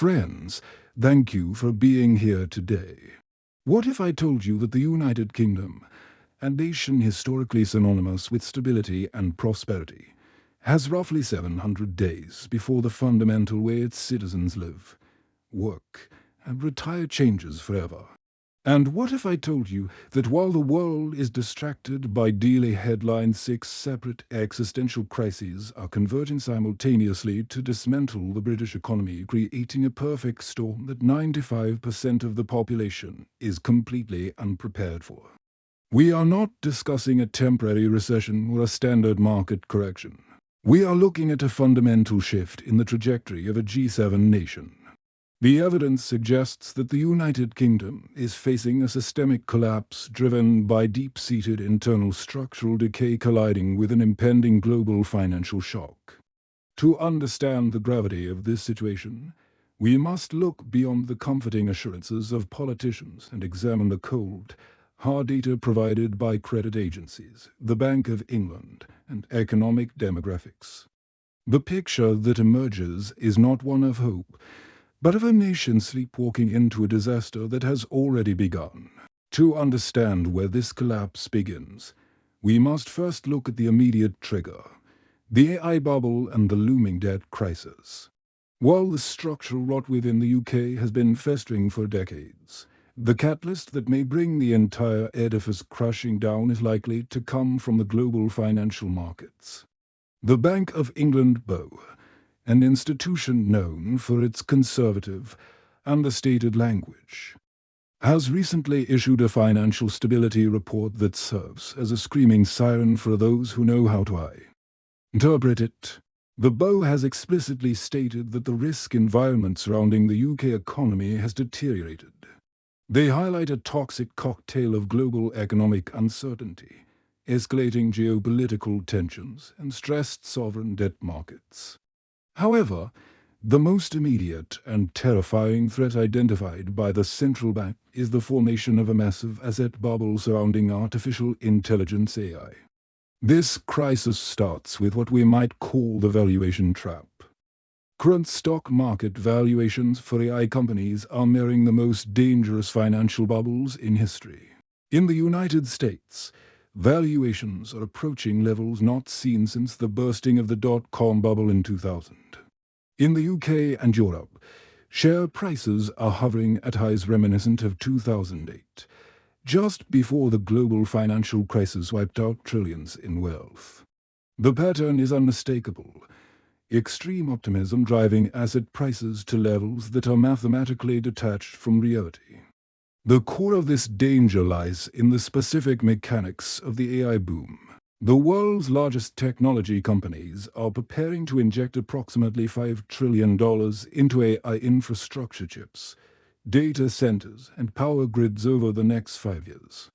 Friends, thank you for being here today. What if I told you that the United Kingdom, a nation historically synonymous with stability and prosperity, has roughly 700 days before the fundamental way its citizens live, work, and retire changes forever? And what if I told you that while the world is distracted by daily headlines, 6 separate existential crises are converging simultaneously to dismantle the British economy, creating a perfect storm that 95% of the population is completely unprepared for? We are not discussing a temporary recession or a standard market correction. We are looking at a fundamental shift in the trajectory of a G7 nation. The evidence suggests that the United Kingdom is facing a systemic collapse driven by deep-seated internal structural decay colliding with an impending global financial shock. To understand the gravity of this situation, we must look beyond the comforting assurances of politicians and examine the cold, hard data provided by credit agencies, the Bank of England, and economic demographics. The picture that emerges is not one of hope, but of a nation sleepwalking into a disaster that has already begun. To understand where this collapse begins, we must first look at the immediate trigger, the AI bubble and the looming debt crisis. While the structural rot within the UK has been festering for decades, the catalyst that may bring the entire edifice crashing down is likely to come from the global financial markets. The Bank of England BOE, an institution known for its conservative, understated language, has recently issued a financial stability report that serves as a screaming siren for those who know how to interpret it. The BOE has explicitly stated that the risk environment surrounding the UK economy has deteriorated. They highlight a toxic cocktail of global economic uncertainty, escalating geopolitical tensions, and stressed sovereign debt markets. However, the most immediate and terrifying threat identified by the central bank is the formation of a massive asset bubble surrounding artificial intelligence (AI). This crisis starts with what we might call the valuation trap. Current stock market valuations for AI companies are mirroring the most dangerous financial bubbles in history. In the United States, valuations are approaching levels not seen since the bursting of the dot-com bubble in 2000. In the UK and Europe, share prices are hovering at highs reminiscent of 2008, just before the global financial crisis wiped out trillions in wealth. The pattern is unmistakable: extreme optimism driving asset prices to levels that are mathematically detached from reality. The core of this danger lies in the specific mechanics of the AI boom. The world's largest technology companies are preparing to inject approximately $5 trillion into AI infrastructure chips, data centers, and power grids over the next 5 years.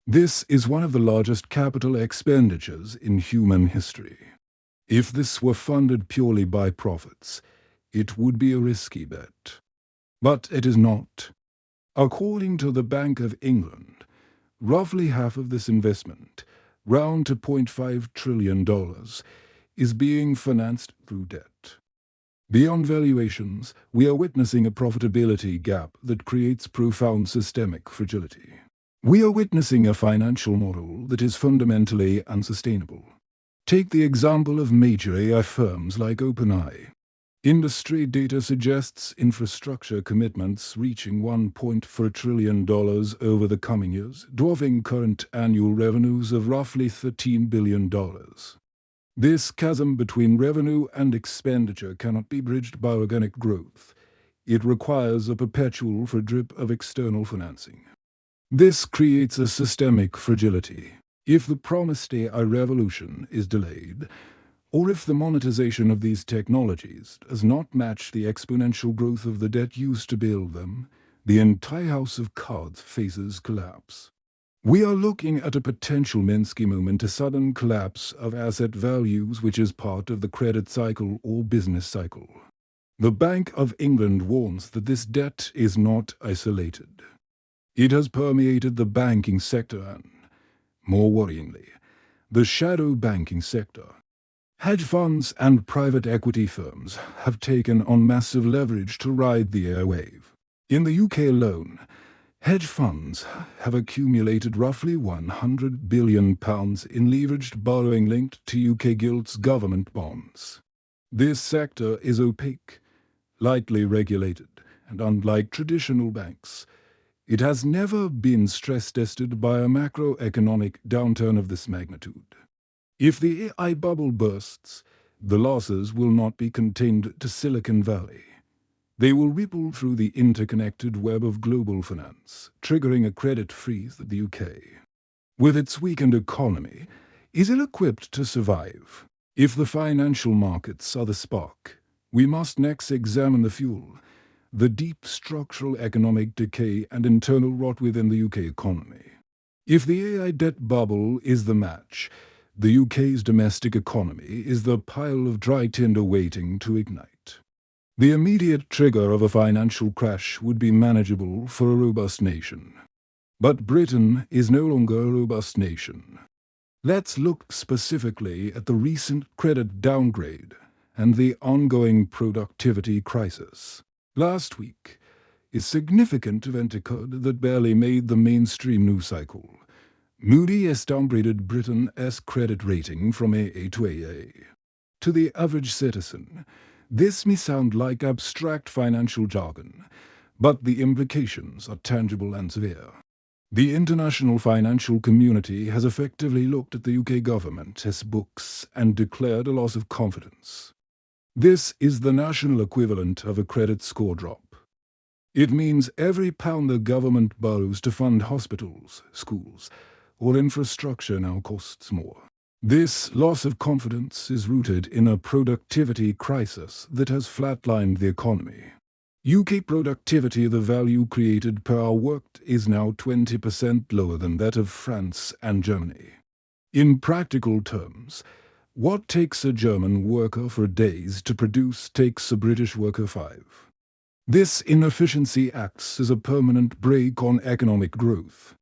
This is one of the largest capital expenditures in human history. If this were funded purely by profits, it would be a risky bet. But it is not. According to the Bank of England, roughly half of this investment, round to $0.5 trillion, is being financed through debt. Beyond valuations, we are witnessing a profitability gap that creates profound systemic fragility. We are witnessing a financial model that is fundamentally unsustainable. Take the example of major AI firms like OpenAI. Industry data suggests infrastructure commitments reaching $1.4 trillion over the coming years, dwarfing current annual revenues of roughly $13 billion. This chasm between revenue and expenditure cannot be bridged by organic growth. It requires a perpetual drip of external financing. This creates a systemic fragility. If the promised AI revolution is delayed, or if the monetization of these technologies does not match the exponential growth of the debt used to build them, the entire house of cards faces collapse. We are looking at a potential Minsky moment, a sudden collapse of asset values which is part of the credit cycle or business cycle. The Bank of England warns that this debt is not isolated. It has permeated the banking sector and, more worryingly, the shadow banking sector. Hedge funds and private equity firms have taken on massive leverage to ride the airwave. In the UK alone, hedge funds have accumulated roughly £100 billion in leveraged borrowing linked to UK gilts government bonds. This sector is opaque, lightly regulated, and unlike traditional banks, it has never been stress-tested by a macroeconomic downturn of this magnitude. If the AI bubble bursts, the losses will not be contained to Silicon Valley. They will ripple through the interconnected web of global finance, triggering a credit freeze that the UK, with its weakened economy, is ill-equipped to survive. If the financial markets are the spark, we must next examine the fuel, the deep structural economic decay and internal rot within the UK economy. If the AI debt bubble is the match, the UK's domestic economy is the pile of dry tinder waiting to ignite. The immediate trigger of a financial crash would be manageable for a robust nation. But Britain is no longer a robust nation. Let's look specifically at the recent credit downgrade and the ongoing productivity crisis. Last week, a significant event occurred that barely made the mainstream news cycle. Moody's downgraded Britain's credit rating from AA to AA. To the average citizen, this may sound like abstract financial jargon, but the implications are tangible and severe. The international financial community has effectively looked at the UK government's books and declared a loss of confidence. This is the national equivalent of a credit score drop. It means every pound the government borrows to fund hospitals, schools, or infrastructure now costs more. This loss of confidence is rooted in a productivity crisis that has flatlined the economy. UK productivity, the value created per hour worked, is now 20% lower than that of France and Germany. In practical terms, what takes a German worker 4 days to produce takes a British worker 5. This inefficiency acts as a permanent brake on economic growth.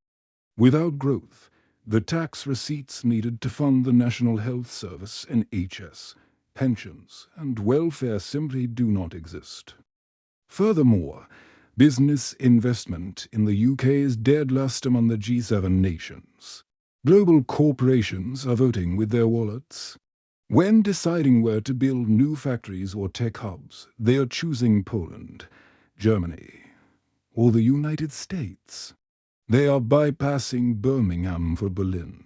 Without growth, the tax receipts needed to fund the National Health Service, NHS, pensions, and welfare simply do not exist. Furthermore, business investment in the UK is dead last among the G7 nations. Global corporations are voting with their wallets. When deciding where to build new factories or tech hubs, they are choosing Poland, Germany, or the United States. They are bypassing Birmingham for Berlin.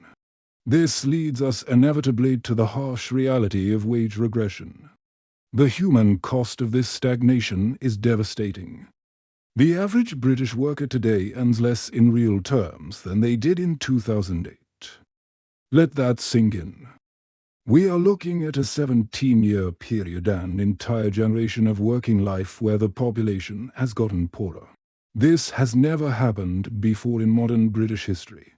This leads us inevitably to the harsh reality of wage regression. The human cost of this stagnation is devastating. The average British worker today earns less in real terms than they did in 2008. Let that sink in. We are looking at a 17-year period and entire generation of working life where the population has gotten poorer. This has never happened before in modern British history,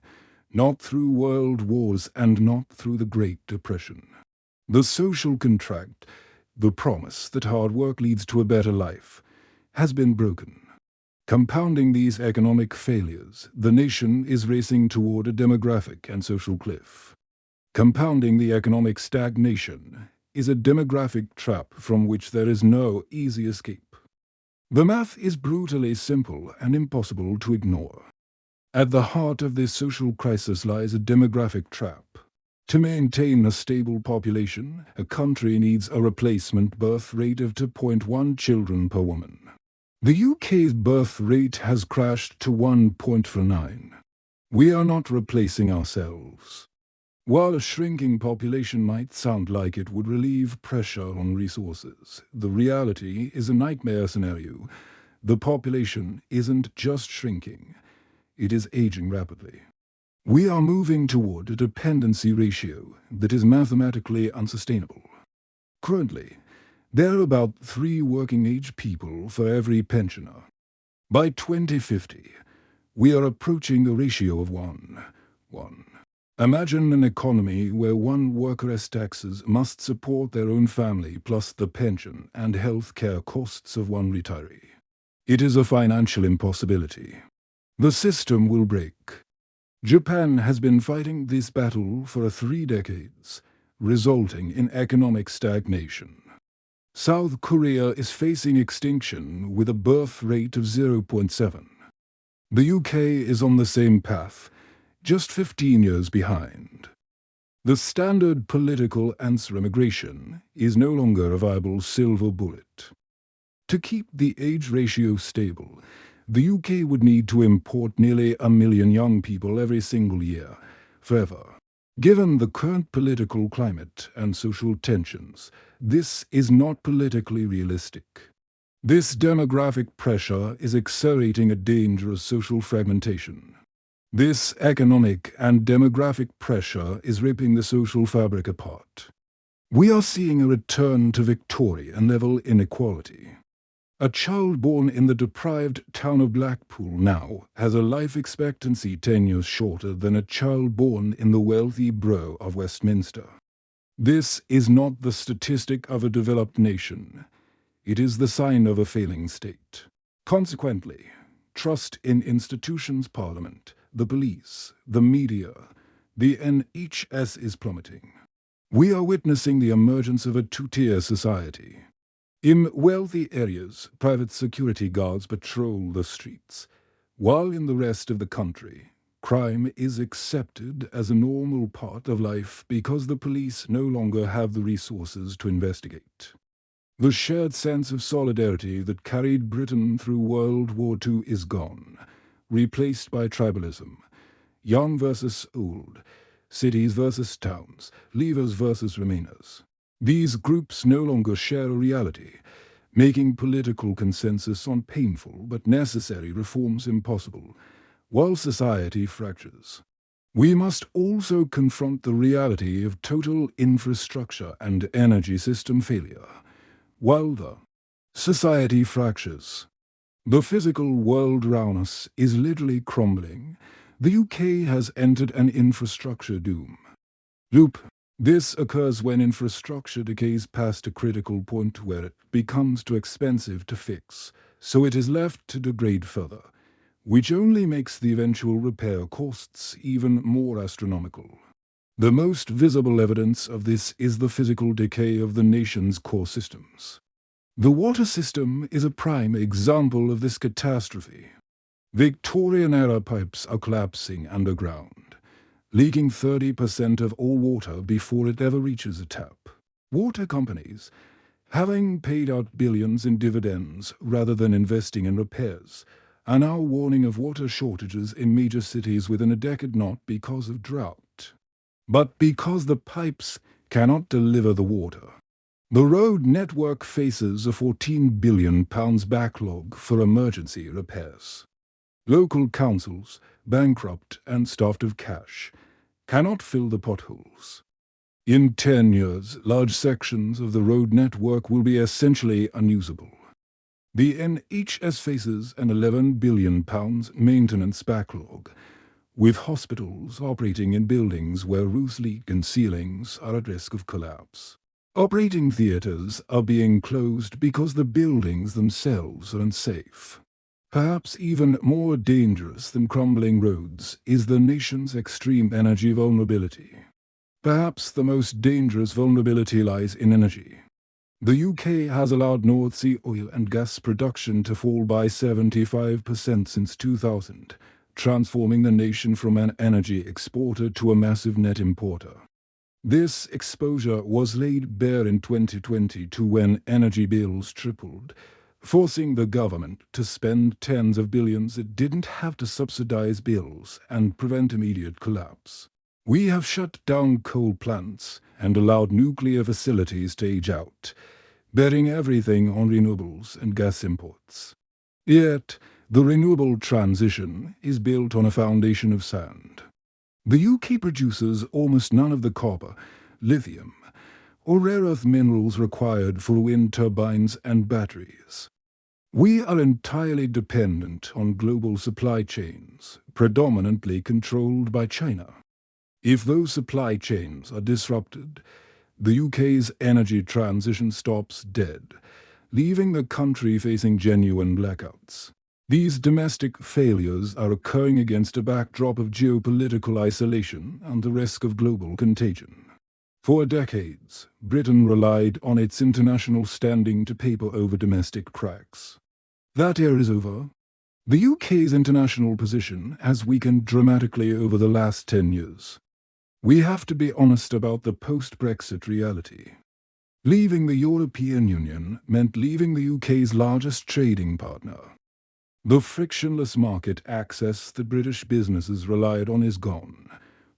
not through world wars and not through the Great Depression. The social contract, the promise that hard work leads to a better life, has been broken. Compounding these economic failures, the nation is racing toward a demographic and social cliff. Compounding the economic stagnation is a demographic trap from which there is no easy escape. The math is brutally simple and impossible to ignore. At the heart of this social crisis lies a demographic trap. To maintain a stable population, a country needs a replacement birth rate of 2.1 children per woman. The UK's birth rate has crashed to 1.49. We are not replacing ourselves. While a shrinking population might sound like it would relieve pressure on resources, the reality is a nightmare scenario. The population isn't just shrinking, it is aging rapidly. We are moving toward a dependency ratio that is mathematically unsustainable. Currently, there are about 3 working-age people for every pensioner. By 2050, we are approaching a ratio of 1. Imagine an economy where one worker's taxes must support their own family plus the pension and health care costs of one retiree. It is a financial impossibility. The system will break. Japan has been fighting this battle for 3 decades, resulting in economic stagnation. South Korea is facing extinction with a birth rate of 0.7. The UK is on the same path, just 15 years behind. The standard political answer immigration is no longer a viable silver bullet. To keep the age ratio stable, the UK would need to import nearly 1 million young people every single year, forever. Given the current political climate and social tensions, this is not politically realistic. This demographic pressure is accelerating a dangerous social fragmentation. This economic and demographic pressure is ripping the social fabric apart. We are seeing a return to Victorian-level inequality. A child born in the deprived town of Blackpool now has a life expectancy 10 years shorter than a child born in the wealthy borough of Westminster. This is not the statistic of a developed nation. It is the sign of a failing state. Consequently, trust in institutions, Parliament, the police, the media, the NHS is plummeting. We are witnessing the emergence of a two-tier society. In wealthy areas, private security guards patrol the streets, while in the rest of the country, crime is accepted as a normal part of life because the police no longer have the resources to investigate. The shared sense of solidarity that carried Britain through World War II is gone, replaced by tribalism. Young versus old, cities versus towns, leavers versus remainers. These groups no longer share a reality, making political consensus on painful but necessary reforms impossible, while society fractures. We must also confront the reality of total infrastructure and energy system failure, while the society fractures. The physical world around us is literally crumbling. The UK has entered an infrastructure doom loop. This occurs when infrastructure decays past a critical point where it becomes too expensive to fix, so it is left to degrade further, which only makes the eventual repair costs even more astronomical. The most visible evidence of this is the physical decay of the nation's core systems. The water system is a prime example of this catastrophe. Victorian-era pipes are collapsing underground, leaking 30% of all water before it ever reaches a tap. Water companies, having paid out billions in dividends rather than investing in repairs, are now warning of water shortages in major cities within a decade, not because of drought, but because the pipes cannot deliver the water. The road network faces a £14 billion backlog for emergency repairs. Local councils, bankrupt and starved of cash, cannot fill the potholes. In 10 years, large sections of the road network will be essentially unusable. The NHS faces an £11 billion maintenance backlog, with hospitals operating in buildings where roofs leak and ceilings are at risk of collapse. Operating theatres are being closed because the buildings themselves are unsafe. Perhaps even more dangerous than crumbling roads is the nation's extreme energy vulnerability. Perhaps the most dangerous vulnerability lies in energy. The UK has allowed North Sea oil and gas production to fall by 75% since 2000, transforming the nation from an energy exporter to a massive net importer. This exposure was laid bare in 2022 when energy bills tripled, forcing the government to spend tens of billions it didn't have to subsidize bills and prevent immediate collapse. We have shut down coal plants and allowed nuclear facilities to age out, betting everything on renewables and gas imports. Yet, the renewable transition is built on a foundation of sand. The UK produces almost none of the copper, lithium, or rare earth minerals required for wind turbines and batteries. We are entirely dependent on global supply chains, predominantly controlled by China. If those supply chains are disrupted, the UK's energy transition stops dead, leaving the country facing genuine blackouts. These domestic failures are occurring against a backdrop of geopolitical isolation and the risk of global contagion. For decades, Britain relied on its international standing to paper over domestic cracks. That era is over. The UK's international position has weakened dramatically over the last 10 years. We have to be honest about the post-Brexit reality. Leaving the European Union meant leaving the UK's largest trading partner. The frictionless market access that British businesses relied on is gone,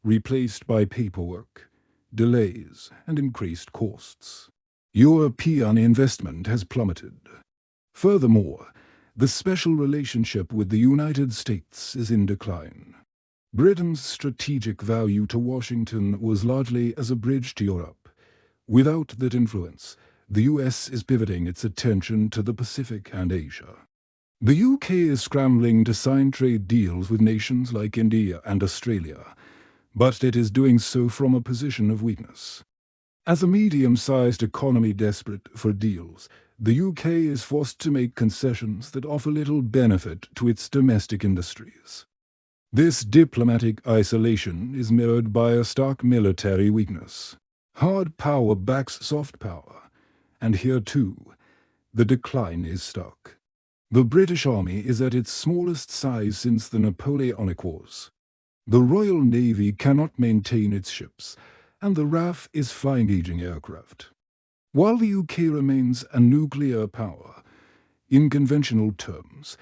replaced by paperwork, delays, and increased costs. European investment has plummeted. Furthermore, the special relationship with the United States is in decline. Britain's strategic value to Washington was largely as a bridge to Europe. Without that influence, the US is pivoting its attention to the Pacific and Asia. The UK is scrambling to sign trade deals with nations like India and Australia, but it is doing so from a position of weakness. As a medium-sized economy desperate for deals, the UK is forced to make concessions that offer little benefit to its domestic industries. This diplomatic isolation is mirrored by a stark military weakness. Hard power backs soft power, and here too, the decline is stuck. The British Army is at its smallest size since the Napoleonic Wars. The Royal Navy cannot maintain its ships, and the RAF is flying aging aircraft. While the UK remains a nuclear power, in conventional terms,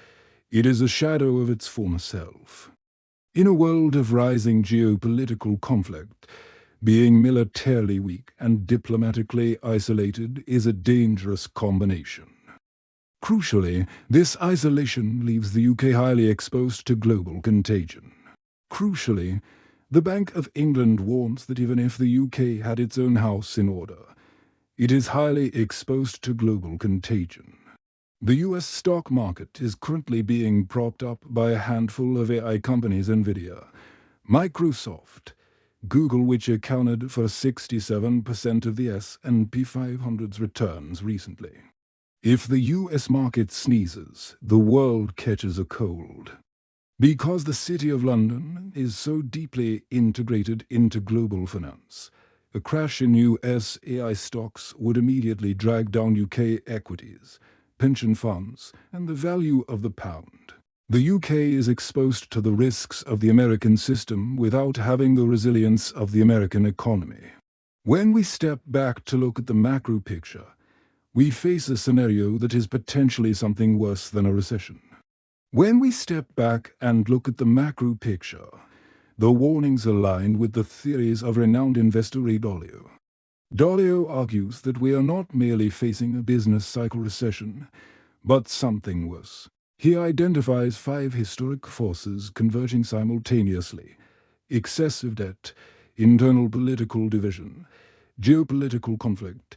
it is a shadow of its former self. In a world of rising geopolitical conflict, being militarily weak and diplomatically isolated is a dangerous combination. Crucially, this isolation leaves the UK highly exposed to global contagion. Crucially, the Bank of England warns that even if the UK had its own house in order, it is highly exposed to global contagion. The US stock market is currently being propped up by a handful of AI companies: Nvidia, Microsoft, Google, which accounted for 67% of the S&P 500's returns recently. If the US market sneezes, the world catches a cold. Because the City of London is so deeply integrated into global finance, a crash in US AI stocks would immediately drag down UK equities, pension funds, and the value of the pound. The UK is exposed to the risks of the American system without having the resilience of the American economy. When we step back to look at the macro picture, we face a scenario that is potentially something worse than a recession. When we step back and look at the macro picture, the warnings align with the theories of renowned investor Ray Dalio. Dalio argues that we are not merely facing a business cycle recession, but something worse. He identifies 5 historic forces converging simultaneously: excessive debt, internal political division, geopolitical conflict,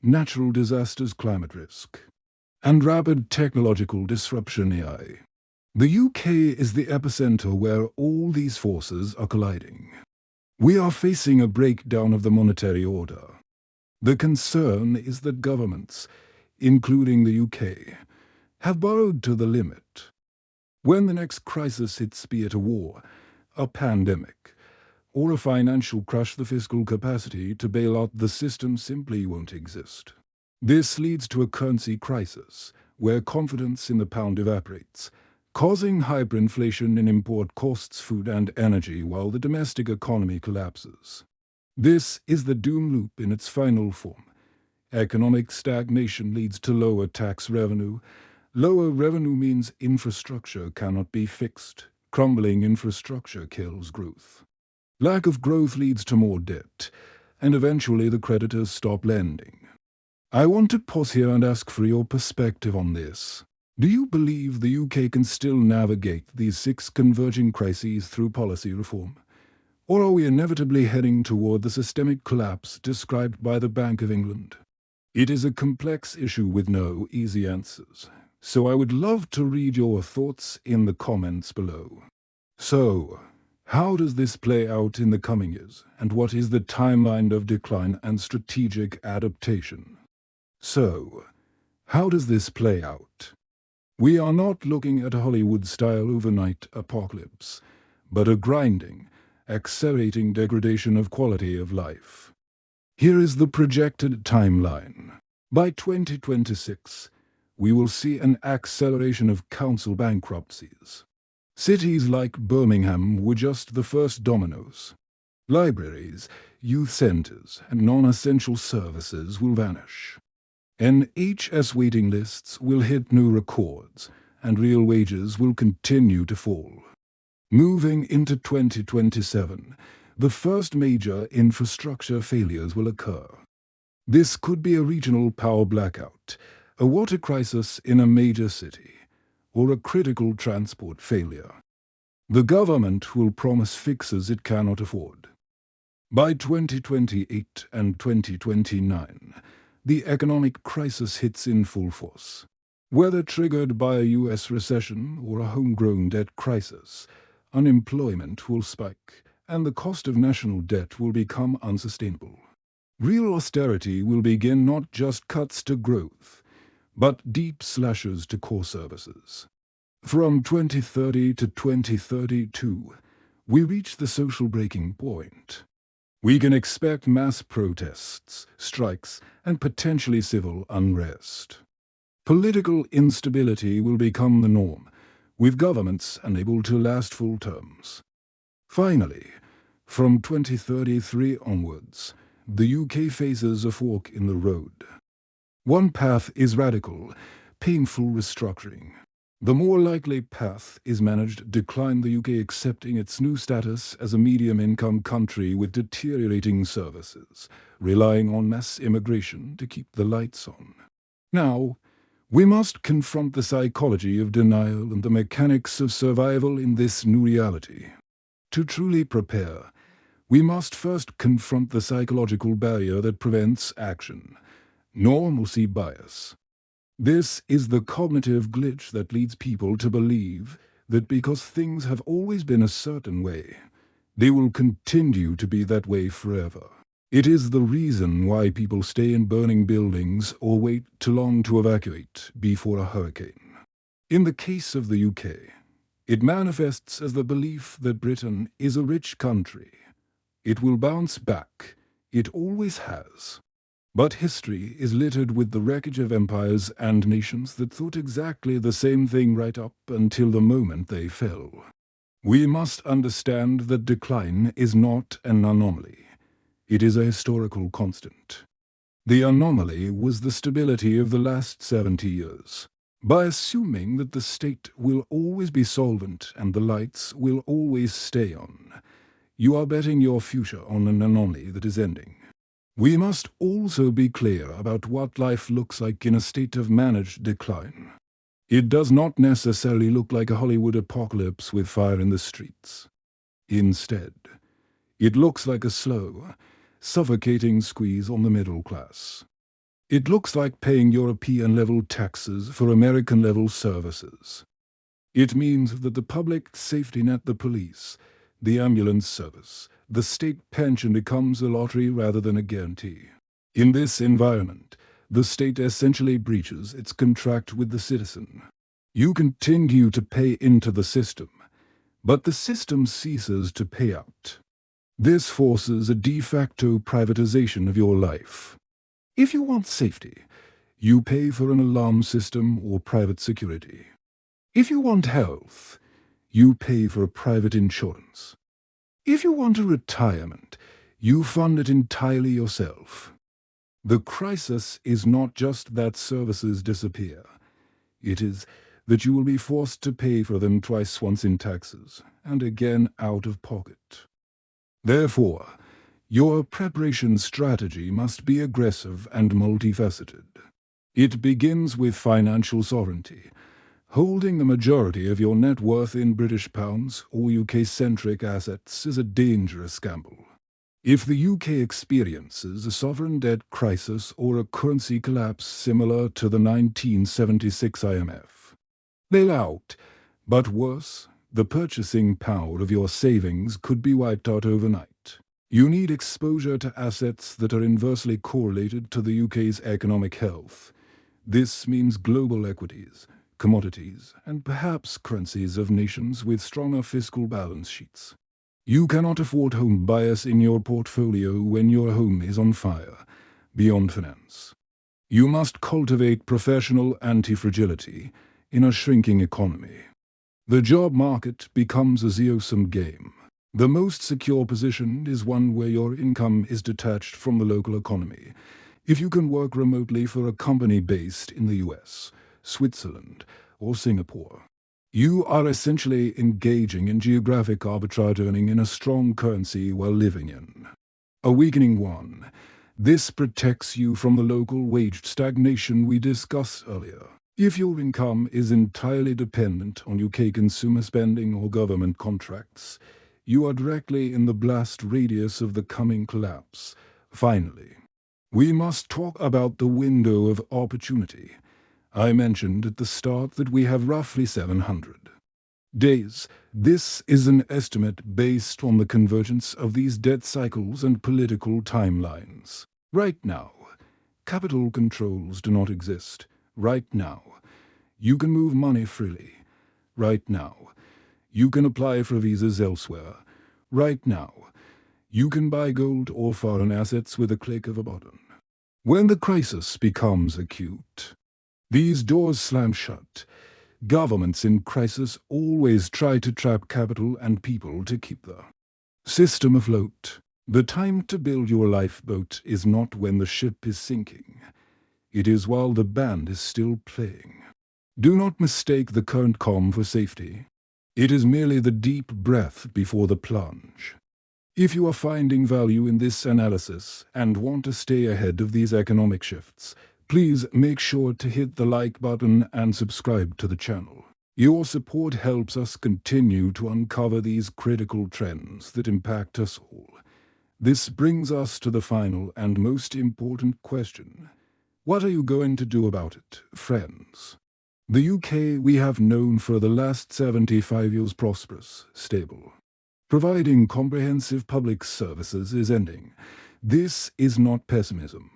natural disasters, climate risk, and rapid technological disruption, AI. The UK is the epicenter where all these forces are colliding. We are facing a breakdown of the monetary order. The concern is that governments, including the UK, have borrowed to the limit. When the next crisis hits, be it a war, a pandemic, or a financial crash, the fiscal capacity to bail out the system simply won't exist. This leads to a currency crisis, where confidence in the pound evaporates, causing hyperinflation in import costs, food and energy, while the domestic economy collapses. This is the doom loop in its final form. Economic stagnation leads to lower tax revenue. Lower revenue means infrastructure cannot be fixed. Crumbling infrastructure kills growth. Lack of growth leads to more debt, and eventually the creditors stop lending. I want to pause here and ask for your perspective on this. Do you believe the UK can still navigate these 6 converging crises through policy reform? Or are we inevitably heading toward the systemic collapse described by the Bank of England? It is a complex issue with no easy answers, so I would love to read your thoughts in the comments below. So, how does this play out in the coming years, and what is the timeline of decline and strategic adaptation? So, how does this play out? We are not looking at a Hollywood-style overnight apocalypse, but a grinding, accelerating degradation of quality of life. Here is the projected timeline. By 2026, we will see an acceleration of council bankruptcies. Cities like Birmingham were just the first dominoes. Libraries, youth centers, and non-essential services will vanish. NHS waiting lists will hit new records, and real wages will continue to fall. Moving into 2027, the first major infrastructure failures will occur. This could be a regional power blackout, a water crisis in a major city, or a critical transport failure. The government will promise fixes it cannot afford. By 2028 and 2029, the economic crisis hits in full force. Whether triggered by a US recession or a homegrown debt crisis, unemployment will spike, and the cost of national debt will become unsustainable. Real austerity will begin, not just cuts to growth, but deep slashes to core services. From 2030 to 2032, we reach the social breaking point. We can expect mass protests, strikes, and potentially civil unrest. Political instability will become the norm, with governments unable to last full terms. Finally, from 2033 onwards, the UK faces a fork in the road. One path is radical, painful restructuring. The more likely path is managed decline, the UK accepting its new status as a medium-income country with deteriorating services, relying on mass immigration to keep the lights on. Now, we must confront the psychology of denial and the mechanics of survival in this new reality. To truly prepare, we must first confront the psychological barrier that prevents action: normalcy bias. This is the cognitive glitch that leads people to believe that because things have always been a certain way, they will continue to be that way forever. It is the reason why people stay in burning buildings or wait too long to evacuate before a hurricane. In the case of the UK, it manifests as the belief that Britain is a rich country. It will bounce back. It always has. But history is littered with the wreckage of empires and nations that thought exactly the same thing right up until the moment they fell. We must understand that decline is not an anomaly. It is a historical constant. The anomaly was the stability of the last 70 years. By assuming that the state will always be solvent and the lights will always stay on, you are betting your future on an anomaly that is ending. We must also be clear about what life looks like in a state of managed decline. It does not necessarily look like a Hollywood apocalypse with fire in the streets. Instead, it looks like a slow, suffocating squeeze on the middle class. It looks like paying European-level taxes for American-level services. It means that the public safety net, the police, the ambulance service, the state pension becomes a lottery rather than a guarantee. In this environment, the state essentially breaches its contract with the citizen. You continue to pay into the system, but the system ceases to pay out. This forces a de facto privatization of your life. If you want safety, you pay for an alarm system or private security. If you want health, you pay for a private insurance. If you want a retirement, you fund it entirely yourself. The crisis is not just that services disappear. It is that you will be forced to pay for them twice, once in taxes, and again out of pocket. Therefore, your preparation strategy must be aggressive and multifaceted. It begins with financial sovereignty. Holding the majority of your net worth in British pounds or UK-centric assets is a dangerous gamble. If the UK experiences a sovereign debt crisis or a currency collapse similar to the 1976 IMF, bail out, but worse, the purchasing power of your savings could be wiped out overnight. You need exposure to assets that are inversely correlated to the UK's economic health. This means global equities, commodities, and perhaps currencies of nations with stronger fiscal balance sheets. You cannot afford home bias in your portfolio when your home is on fire. Beyond finance, you must cultivate professional anti-fragility in a shrinking economy. The job market becomes a zero-sum game. The most secure position is one where your income is detached from the local economy. If you can work remotely for a company based in the US, Switzerland, or Singapore, you are essentially engaging in geographic arbitrage earning in a strong currency while living in a weakening one. This protects you from the local wage stagnation we discussed earlier. If your income is entirely dependent on UK consumer spending or government contracts, you are directly in the blast radius of the coming collapse. Finally, we must talk about the window of opportunity. I mentioned at the start that we have roughly 700 days. This is an estimate based on the convergence of these debt cycles and political timelines. Right now, capital controls do not exist. Right now, you can move money freely. Right now, you can apply for visas elsewhere. Right now, you can buy gold or foreign assets with a click of a button. When the crisis becomes acute, these doors slam shut. Governments in crisis always try to trap capital and people to keep the system afloat. The time to build your lifeboat is not when the ship is sinking. It is while the band is still playing. Do not mistake the current calm for safety. It is merely the deep breath before the plunge. If you are finding value in this analysis and want to stay ahead of these economic shifts, please make sure to hit the like button and subscribe to the channel. Your support helps us continue to uncover these critical trends that impact us all. This brings us to the final and most important question. What are you going to do about it, friends? The UK we have known for the last 75 years prosperous, stable. Providing comprehensive public services is ending. This is not pessimism.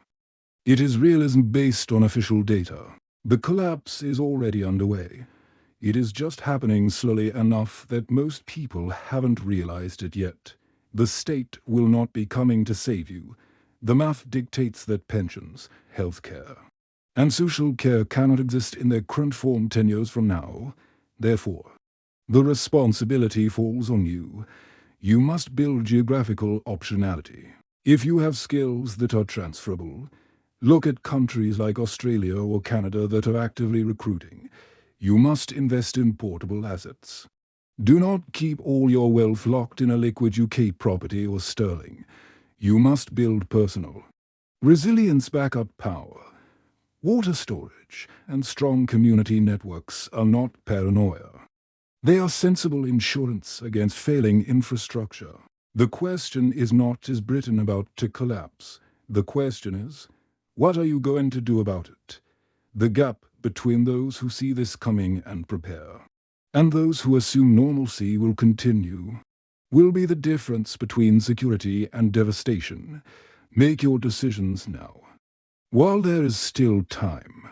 It is realism based on official data. The collapse is already underway. It is just happening slowly enough that most people haven't realized it yet. The state will not be coming to save you. The math dictates that pensions, healthcare, and social care cannot exist in their current form 10 years from now. Therefore, the responsibility falls on you. You must build geographical optionality. If you have skills that are transferable, look at countries like Australia or Canada that are actively recruiting. You must invest in portable assets. Do not keep all your wealth locked in a liquid UK property or sterling. You must build personal resilience, backup power. Water storage and strong community networks are not paranoia. They are sensible insurance against failing infrastructure. The question is not, is Britain about to collapse? The question is, what are you going to do about it? The gap between those who see this coming and prepare, and those who assume normalcy will continue, will be the difference between security and devastation. Make your decisions now, while there is still time.